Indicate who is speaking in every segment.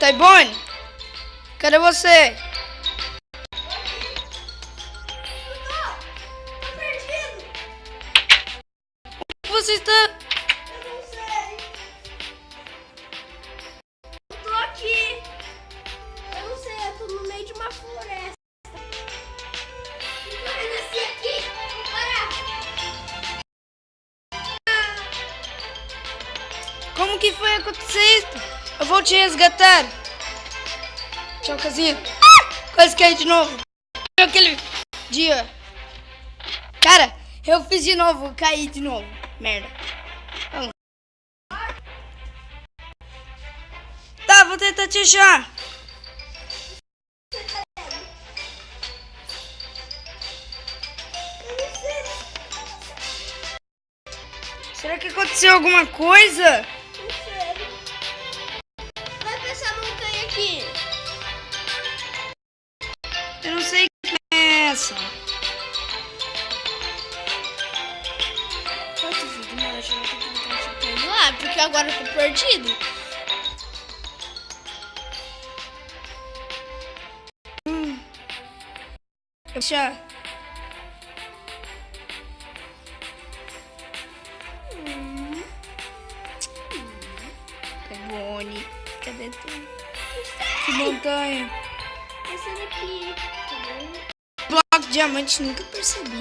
Speaker 1: Taibone, cadê você?
Speaker 2: Tô perdido.
Speaker 1: Onde você está?
Speaker 2: Eu não sei. Eu tô aqui. Eu não sei, eu tô no meio de uma floresta. Eu nasci aqui. Vou parar.
Speaker 1: Como que foi acontecer isso? Eu vou te resgatar. Tchau, casinha. Quase caí de novo. Aquele dia. Cara, eu fiz de novo, caí de novo. Merda. Vamos. Tá, vou tentar te achar.
Speaker 2: Eu não sei.
Speaker 1: Será que aconteceu alguma coisa?
Speaker 2: Não sei. Vai pra essa montanha aqui.
Speaker 1: Eu não sei quem é essa.
Speaker 2: Quanto vídeo, mano? Eu já vou ter que botar esse pano lá, porque agora eu tô perdido.
Speaker 1: Deixa. Taibone, cadê tu? Que montanha?
Speaker 2: Essa daqui, tá bom?
Speaker 1: Bloco de diamante, nunca percebi.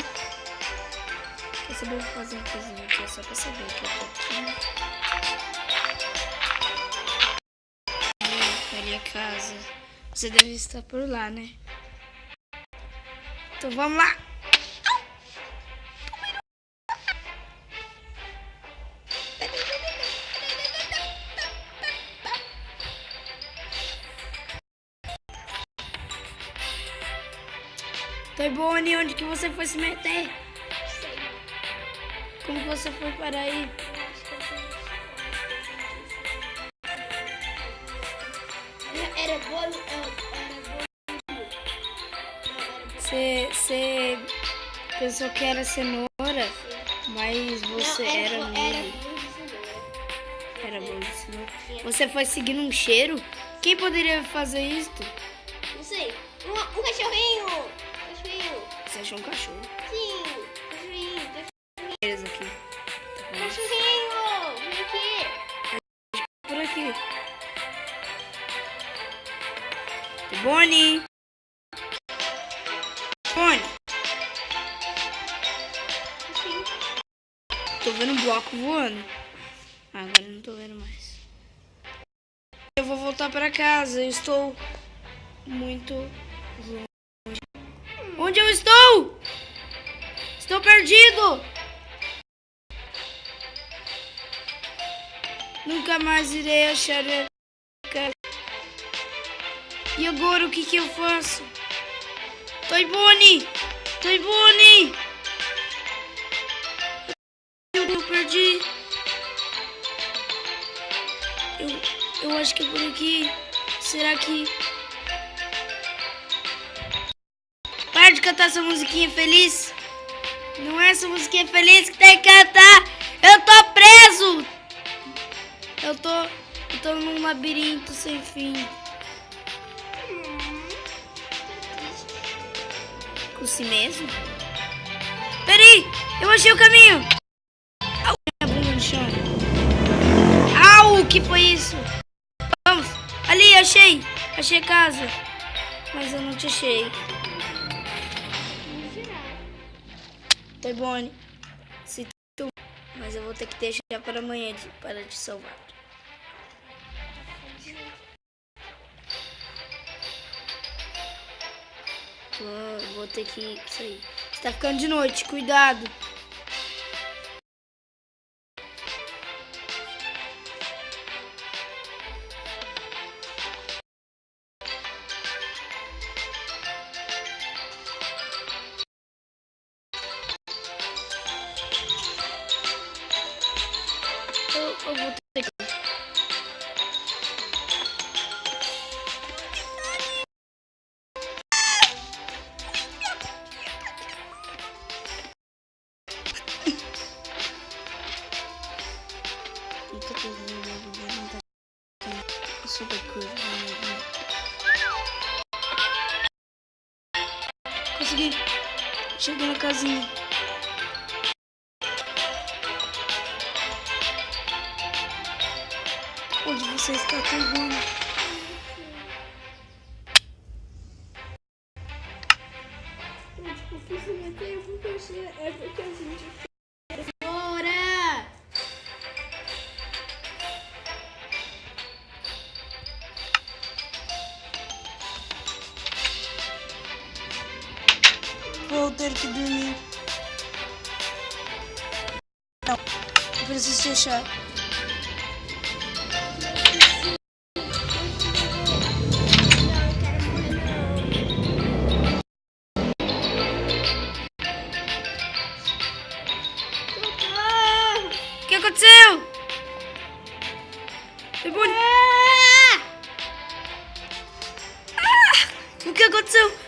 Speaker 1: Quer saber? Eu vou fazer uma coisinha aqui, só pra saber que eu tô aqui. Na minha casa. Você deve estar por lá, né? Então vamos lá. Taibone, onde que você foi se meter?
Speaker 2: Sei.
Speaker 1: Como que você foi para aí?
Speaker 2: Era bolo.
Speaker 1: Você pensou que era cenoura, mas você era milho. Era bolo de cenoura. Você foi seguindo um cheiro? Quem poderia fazer isto?
Speaker 2: Não sei. Um cachorrinho. Cachorrinho.
Speaker 1: Você achou um cachorro.
Speaker 2: Sim. Cachorrinho.
Speaker 1: Eles aqui.
Speaker 2: Cachorrinho. Vem aqui.
Speaker 1: Por aqui. Bonnie. Bonnie.
Speaker 2: Cachorrinho.
Speaker 1: Tô vendo um bloco voando. Agora eu não tô vendo mais. Eu vou voltar pra casa. Eu estou muito longe. Onde eu estou? Estou perdido. Nunca mais irei achar a casa. E agora o que eu faço? Taibone! Taibone! Eu perdi. Eu acho que é por aqui. Será que... Para de cantar essa musiquinha feliz. Não é essa musiquinha feliz que tem que cantar. Eu tô preso. Eu tô num labirinto sem fim. Com si mesmo? Peraí, eu achei o caminho. Au, minha bunda no chão. Au, o que foi isso? Vamos, ali, achei. Achei a casa. Mas eu não te achei. Taibone, se tu... Mas eu vou ter que deixar para amanhã para te salvar. Vou ter que sair. Está ficando de noite, cuidado. Eu vou ter que... Nossa, da coisa. Consegui. Cheguei na casinha. Onde você está, Toibone?
Speaker 2: Porque se meter, porque é porque a gente fez. Bora!
Speaker 1: Vou ter que dormir. Não, eu preciso te achar. O que aconteceu? Toibone? O que aconteceu?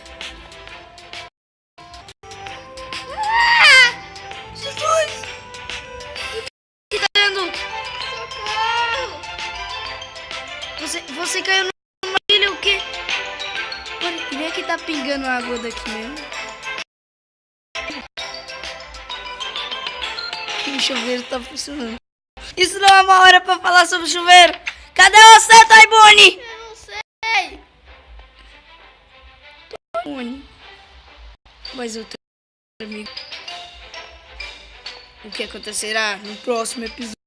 Speaker 1: Jesus! O que tá vendo? Você caiu numa ilha, o quê? Olha, e nem que tá pingando água daqui mesmo. O chuveiro tá funcionando. Isso não é uma hora pra falar sobre o chuveiro. Cadê você, Toibone?
Speaker 2: Eu não sei.
Speaker 1: Toibone. Mas eu tenho amigo. O que acontecerá no próximo episódio?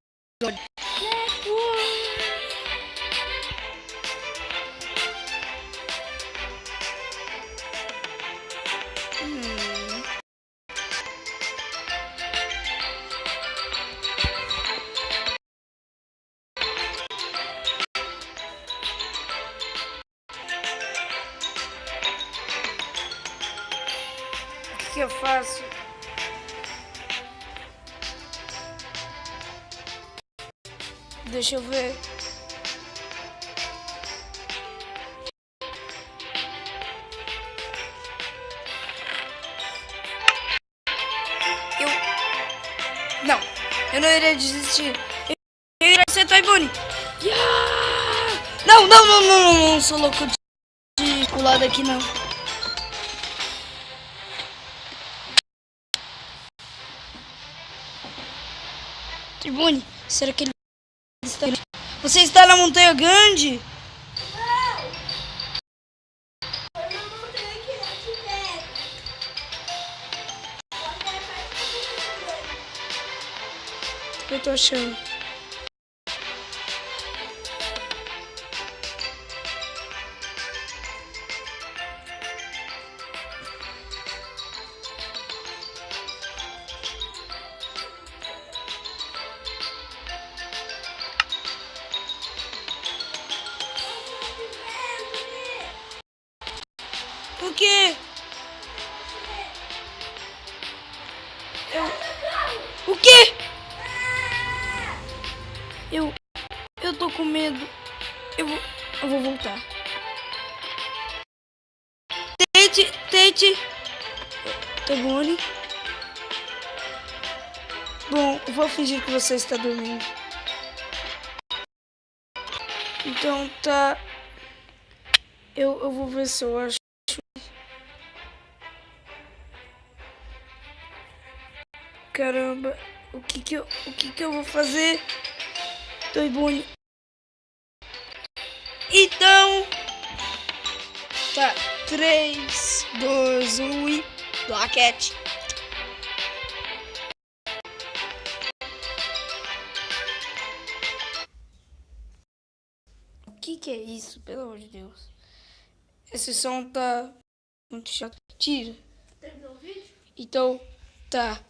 Speaker 1: O que eu faço? Deixa eu ver. Não, eu não irei desistir. Eu irei ser Toibone. Não, não, não, não, não, sou louco de pular daqui, não. Toibone, será que ele está... Você está na Montanha Grande?
Speaker 2: Eu não montei aqui na Tibete. Até mais que
Speaker 1: Eu tô achando. O quê? O quê? Eu tô com medo. Eu vou voltar. Tente. Toibone. Bom, eu vou fingir que você está dormindo. Então tá. Eu vou ver se eu acho. Caramba, o que eu vou fazer? Toibone. Então, tá, 3, 2, 1 e plaquete. O que é isso, pelo amor de Deus? Esse som tá muito chato. Tira.
Speaker 2: terminou o vídeo?
Speaker 1: Então, tá.